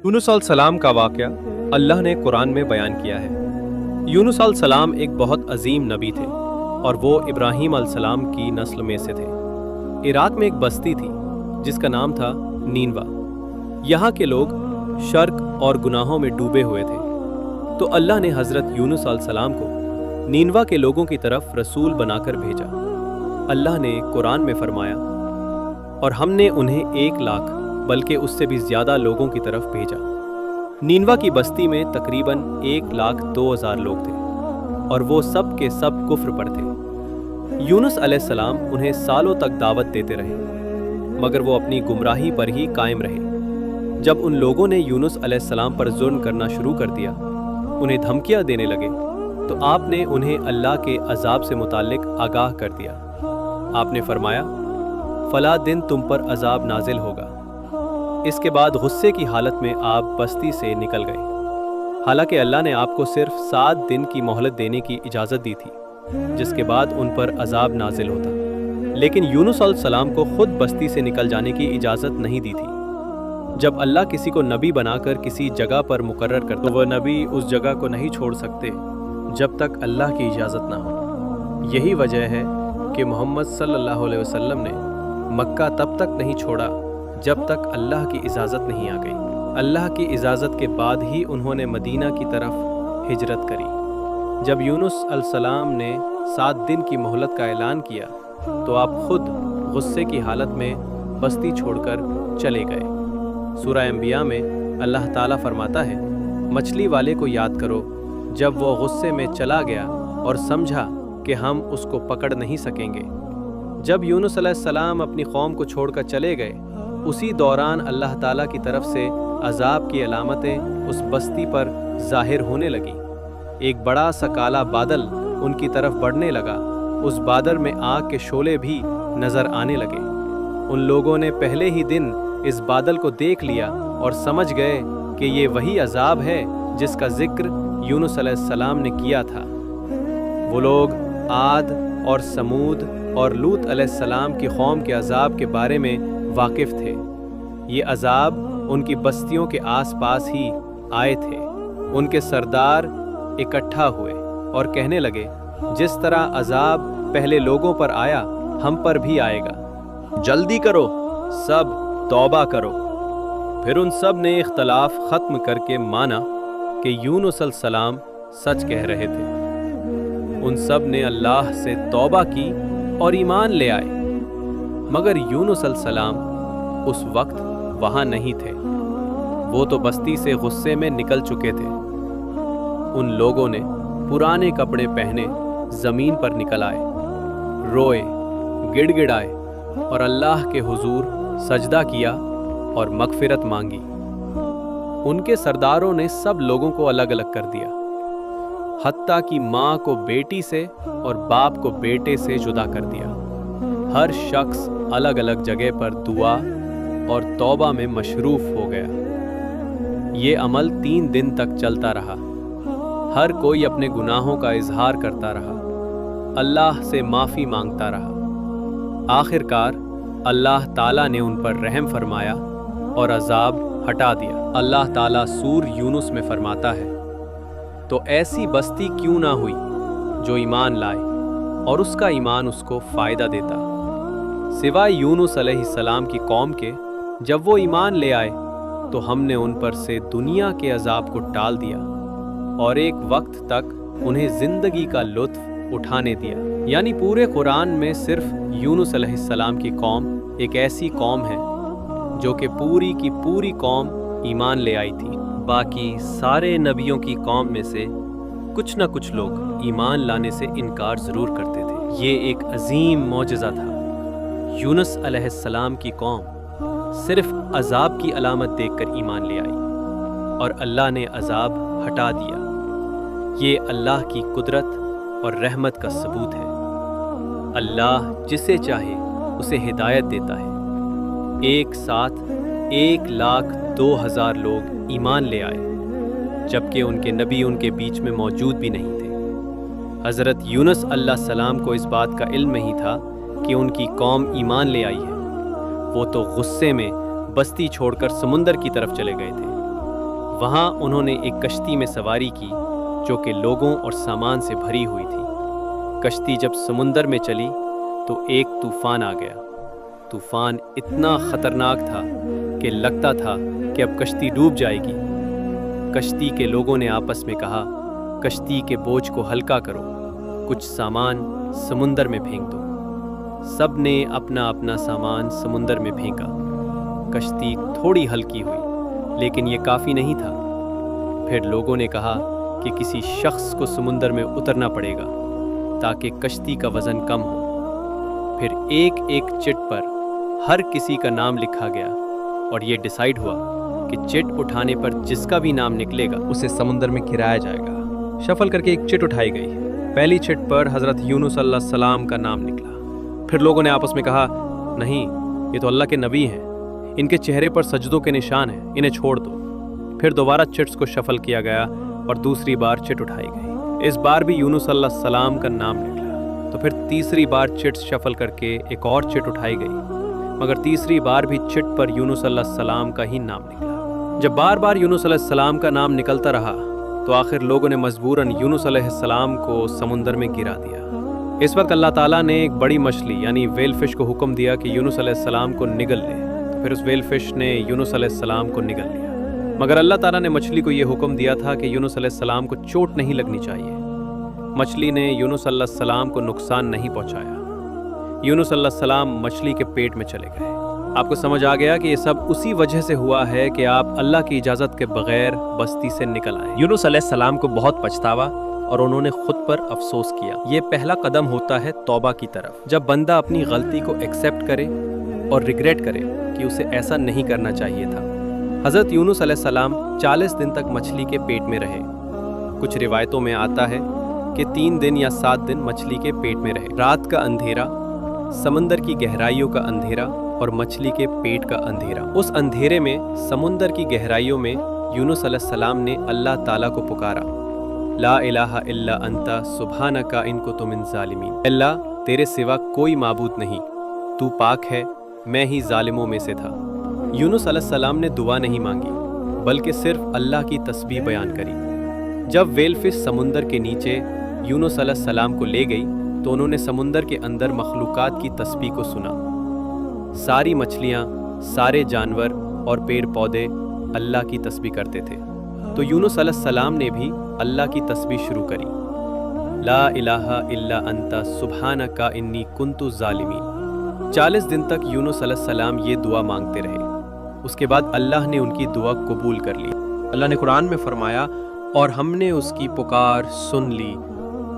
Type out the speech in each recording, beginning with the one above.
यूनुस अलैहिस्सलाम का वाक़या अल्लाह ने कुरान में बयान किया है। यूनुस अलैहिस्सलाम एक बहुत अजीम नबी थे और वो इब्राहीम अलैहिस्सलाम की नस्ल में से थे। इराक में एक बस्ती थी जिसका नाम था नीनवा। यहाँ के लोग शर्क और गुनाहों में डूबे हुए थे। तो अल्लाह ने हज़रत यूनुस अलैहिस्सलाम को नीनवा के लोगों की तरफ रसूल बनाकर भेजा। अल्लाह ने कुरान में फरमाया, और हमने उन्हें 1 लाख बल्कि उससे भी ज़्यादा लोगों की तरफ भेजा। नीनवा की बस्ती में तकरीबन 1,02,000 लोग थे और वो सब के सब कुफ्र पर थे। यूनुस अलैहिस्सलाम उन्हें सालों तक दावत देते रहे, मगर वो अपनी गुमराही पर ही कायम रहे। जब उन लोगों ने यूनुस अलैहिस्सलाम पर जुल्म करना शुरू कर दिया, उन्हें धमकियां देने लगे, तो आपने उन्हें अल्लाह के अजाब से मुताल्लिक आगाह कर दिया। आपने फरमाया, फला दिन तुम पर अजाब नाजिल होगा। इसके बाद गुस्से की हालत में आप बस्ती से निकल गए। हालांकि अल्लाह ने आपको सिर्फ 7 दिन की मोहलत देने की इजाज़त दी थी, जिसके बाद उन पर अजाब नाजिल होता। लेकिन यूनुस अलैहिस्सलाम को खुद बस्ती से निकल जाने की इजाज़त नहीं दी थी। जब अल्लाह किसी को नबी बनाकर किसी जगह पर मुकर्रर करता, तो वह नबी उस जगह को नहीं छोड़ सकते जब तक अल्लाह की इजाज़त ना हो। यही वजह है कि मोहम्मद सल्लल्लाहु अलैहि वसल्लम ने मक्का तब तक नहीं छोड़ा जब तक अल्लाह की इजाज़त नहीं आ गई। अल्लाह की इजाज़त के बाद ही उन्होंने मदीना की तरफ हिजरत करी। जब यूनुस अलैहिस्सलाम ने 7 दिन की मोहलत का ऐलान किया, तो आप खुद गुस्से की हालत में बस्ती छोड़कर चले गए। सूरह अंबिया में अल्लाह ताला फरमाता है, मछली वाले को याद करो जब वो गुस्से में चला गया और समझा कि हम उसको पकड़ नहीं सकेंगे। जब यूनुस अलैहिस्सलाम अपनी कौम को छोड़कर चले गए, उसी दौरान अल्लाह ताला की तरफ से अजाब की अलामतें उस बस्ती पर जाहिर होने लगी। एक बड़ा सा काला बादल उनकी तरफ बढ़ने लगा। उस बादल में आग के शोले भी नजर आने लगे। उन लोगों ने पहले ही दिन इस बादल को देख लिया और समझ गए कि ये वही अजाब है जिसका जिक्र यूनुस अलैहिस्सलाम ने किया था। वो लोग आद और समूद और लूत अलैहिस्सलाम की कौम के अजाब के बारे में वाकिफ थे। ये अजाब उनकी बस्तियों के आसपास ही आए थे। उनके सरदार इकट्ठा हुए और कहने लगे, जिस तरह अजाब पहले लोगों पर आया, हम पर भी आएगा। जल्दी करो, सब तौबा करो। फिर उन सब ने इख्तलाफ ख़त्म करके माना कि यूनुस अलैहिस्सलाम सच कह रहे थे। उन सब ने अल्लाह से तौबा की और ईमान ले आए। मगर यूनुस अलैहिस्सलाम उस वक्त वहाँ नहीं थे। वो तो बस्ती से गुस्से में निकल चुके थे। उन लोगों ने पुराने कपड़े पहने ज़मीन पर निकल आए, रोए, गिड़गिड़ाए और अल्लाह के हुजूर सजदा किया और मगफिरत मांगी। उनके सरदारों ने सब लोगों को अलग अलग कर दिया, हत्ता कि माँ को बेटी से और बाप को बेटे से जुदा कर दिया। हर शख्स अलग अलग जगह पर दुआ और तौबा में मशरूफ हो गया। ये अमल 3 दिन तक चलता रहा। हर कोई अपने गुनाहों का इजहार करता रहा, अल्लाह से माफ़ी मांगता रहा। आखिरकार अल्लाह ताला ने उन पर रहम फरमाया और अजाब हटा दिया। अल्लाह ताला सूर यूनुस में फरमाता है, तो ऐसी बस्ती क्यों ना हुई जो ईमान लाए और उसका ईमान उसको फ़ायदा देता। सिवाय यूनुस अलैहिस्सलाम की कौम के, जब वो ईमान ले आए तो हमने उन पर से दुनिया के अजाब को टाल दिया और एक वक्त तक उन्हें ज़िंदगी का लुत्फ़ उठाने दिया। यानी पूरे कुरान में सिर्फ यूनुस अलैहिस्सलाम की कौम एक ऐसी कौम है जो कि पूरी की पूरी कौम ईमान ले आई थी। बाकी सारे नबियों की कौम में से कुछ न कुछ लोग ईमान लाने से इनकार ज़रूर करते थे। ये एक अजीम मौजज़ा था। यूनुस अलैहिस्सलाम की कौम सिर्फ अजाब की अलामत देखकर ईमान ले आई और अल्लाह ने अजाब हटा दिया। ये अल्लाह की कुदरत और रहमत का सबूत है। अल्लाह जिसे चाहे उसे हिदायत देता है। एक साथ 1,02,000 लोग ईमान ले आए, जबकि उनके नबी उनके बीच में मौजूद भी नहीं थे। हज़रत यूनुस अलैहिस्सलाम को इस बात का इल्म नहीं था कि उनकी कौम ईमान ले आई है। वो तो गुस्से में बस्ती छोड़कर समुंदर की तरफ चले गए थे। वहाँ उन्होंने एक कश्ती में सवारी की जो कि लोगों और सामान से भरी हुई थी। कश्ती जब समुंदर में चली तो एक तूफान आ गया। तूफान इतना खतरनाक था कि लगता था कि अब कश्ती डूब जाएगी। कश्ती के लोगों ने आपस में कहा, कश्ती के बोझ को हल्का करो, कुछ सामान समुंदर में फेंक दो। सब ने अपना अपना सामान समुंदर में फेंका। कश्ती थोड़ी हल्की हुई, लेकिन ये काफ़ी नहीं था। फिर लोगों ने कहा कि किसी शख्स को समुंदर में उतरना पड़ेगा ताकि कश्ती का वज़न कम हो। फिर एक एक चिट पर हर किसी का नाम लिखा गया और ये डिसाइड हुआ कि चिट उठाने पर जिसका भी नाम निकलेगा उसे समुंदर में गिराया जाएगा। शफल करके एक चिट उठाई गई। पहली चिट पर हज़रत यूनुस अलैहिस्सलाम का नाम निकला। फिर लोगों ने आपस में कहा, नहीं, ये तो अल्लाह के नबी हैं, इनके चेहरे पर सजदों के निशान हैं, इन्हें छोड़ दो। फिर दोबारा चिट्स को शफल किया गया और दूसरी बार चिट उठाई गई। इस बार भी यूनुस अलैहिस्सलाम का नाम निकला। तो फिर तीसरी बार चिट्स शफल करके एक और चिट उठाई गई, मगर तीसरी बार भी चिट पर यूनुस अलैहिस्सलाम का ही नाम निकला। जब बार बार यूनुस अलैहिस्सलाम का नाम निकलता रहा तो आखिर लोगों ने मजबूरन यूनुस अलैहिस्सलाम को समुंदर में गिरा दिया। इस वक्त अल्लाह ताला ने एक बड़ी मछली यानी वेल फिश को हुक्म दिया कि यूनुस अलैहिस्सलाम को निगल ले। तो फिर उस वेल फिश ने यूनुस अलैहिस्सलाम को निगल लिया, मगर अल्लाह ताला ने मछली को यह हुक्म दिया था कि यूनुस अलैहिस्सलाम को चोट नहीं लगनी चाहिए। मछली ने यूनुस अलैहिस्सलाम को नुकसान नहीं पहुंचाया। यूनुस अलैहिस्सलाम मछली के पेट में चले गए। आपको समझ आ गया कि ये सब उसी वजह से हुआ है कि आप अल्लाह की इजाज़त के बगैर बस्ती से निकल आए। यूनुस अलैहिस्सलाम को बहुत पछतावा और उन्होंने खुद पर अफसोस किया। ये पहला कदम होता है तौबा की तरफ, जब बंदा अपनी गलती को एक्सेप्ट करे और रिग्रेट करे कि उसे ऐसा नहीं करना चाहिए था। हज़रत यूनुस अलैहिस्सलाम 40 दिन तक मछली के पेट में रहे। कुछ रिवायतों में आता है कि 3 दिन या 7 दिन मछली के पेट में रहे। रात का अंधेरा, समंदर की गहराइयों का अंधेरा और मछली के पेट का अंधेरा। उस अंधेरे में, समुंदर की गहराइयों में यूनुस अलैहिस्सलाम ने अल्लाह ताला को पुकारा, ला इलाहा इल्ला अंता सुब्हानका इन कुन्तु मिन ज़ालिमीन। अल्लाह, तेरे सिवा कोई माबूद नहीं, तू पाक है, मैं ही जालिमों में से था। यूनुस अलैहिस्सलाम ने दुआ नहीं मांगी, बल्कि सिर्फ अल्लाह की तस्बीह बयान करी। जब वेलफिश समुंदर के नीचे यूनुस अलैहिस्सलाम को ले गई तो उन्होंने समुंदर के अंदर मखलूकात की तस्बीह को सुना। सारी मछलियाँ, सारे जानवर और पेड़ पौधे अल्लाह की तस्बीह करते थे। तो यूनुस अलैहिस्सलाम ने भी अल्लाह की तस्बीह शुरू करी, ला इलाहा इल्ला अंता सुब्हानका इन्नी कुन्तु ज़ालिमीन। 40 दिन तक यूनुस अलैहिस्सलाम ये दुआ मांगते रहे। उसके बाद अल्लाह ने उनकी दुआ कबूल कर ली। अल्लाह ने कुरान में फरमाया, और हमने उसकी पुकार सुन ली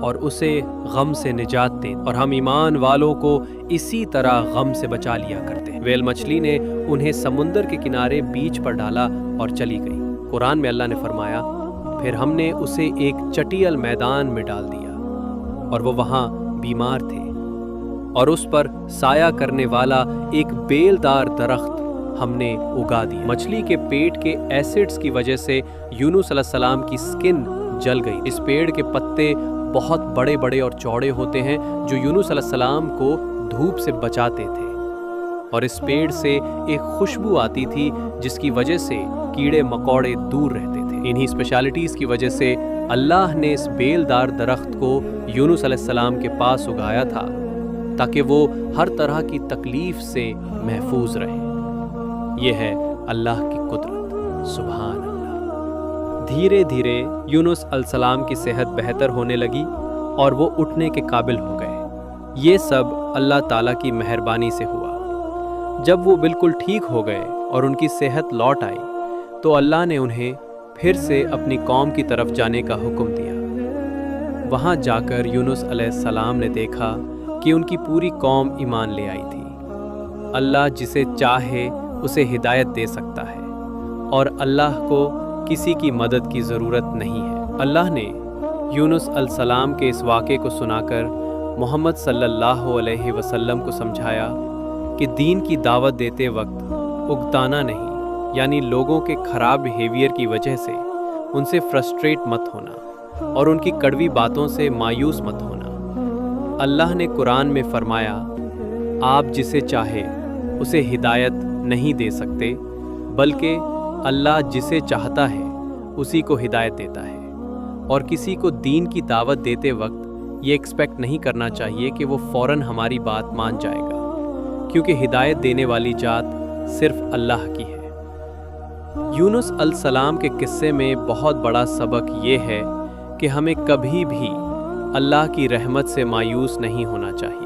और उसे गम से निजात दे, और हम ईमान वालों को इसी तरह गम से बचा लिया करते। वेल मछली ने उन्हें समुंदर के किनारे बीच पर डाला और चली गई। कुरान में अल्लाह ने फरमाया, फिर हमने उसे एक चटियल मैदान में डाल दिया और वो वहाँ बीमार थे, और उस पर साया करने वाला एक बेलदार दरख्त हमने उगा दिया। मछली के पेट के एसिड्स की वजह से यूनुस अलैहिस्सलाम की स्किन जल गई। इस पेड़ के पत्ते बहुत बड़े बड़े और चौड़े होते हैं जो यूनुस अलैहिस्सलाम को धूप से बचाते थे, और इस पेड़ से एक खुशबू आती थी जिसकी वजह से कीड़े मकोड़े दूर रहते थे। इन्हीं स्पेशलिटीज़ की वजह से अल्लाह ने इस बेलदार दरख्त को यूनुस अलैहिस्सलाम के पास उगाया था ताकि वो हर तरह की तकलीफ से महफूज रहे। यह है अल्लाह की कुदरत। सुभान अल्लाह। धीरे धीरे यूनुस अलैहिस्सलाम की सेहत बेहतर होने लगी और वो उठने के काबिल हो गए। ये सब अल्लाह ताला की मेहरबानी से हुआ। जब वो बिल्कुल ठीक हो गए और उनकी सेहत लौट आई तो अल्लाह ने उन्हें फिर से अपनी कौम की तरफ जाने का हुक्म दिया। वहाँ जाकर यूनुस अलैहिस्सलाम ने देखा कि उनकी पूरी कौम ईमान ले आई थी। अल्लाह जिसे चाहे उसे हिदायत दे सकता है और अल्लाह को किसी की मदद की ज़रूरत नहीं है। अल्लाह ने यूनुस अलैहिस्सलाम के इस वाक़े को सुनाकर मोहम्मद सल्लल्लाहु अलैहि वसल्लम को समझाया कि दीन की दावत देते वक्त उकताना नहीं, यानी लोगों के ख़राब बिहेवियर की वजह से उनसे फ्रस्ट्रेट मत होना और उनकी कड़वी बातों से मायूस मत होना। अल्लाह ने कुरान में फरमाया, आप जिसे चाहे उसे हिदायत नहीं दे सकते, बल्कि अल्लाह जिसे चाहता है उसी को हिदायत देता है, और किसी को दीन की दावत देते वक्त ये एक्सपेक्ट नहीं करना चाहिए कि वो फ़ौरन हमारी बात मान जाएगा, क्योंकि हिदायत देने वाली जात सिर्फ अल्लाह की है। यूनुस अलैहिस्सलाम के किस्से में बहुत बड़ा सबक ये है कि हमें कभी भी अल्लाह की रहमत से मायूस नहीं होना चाहिए।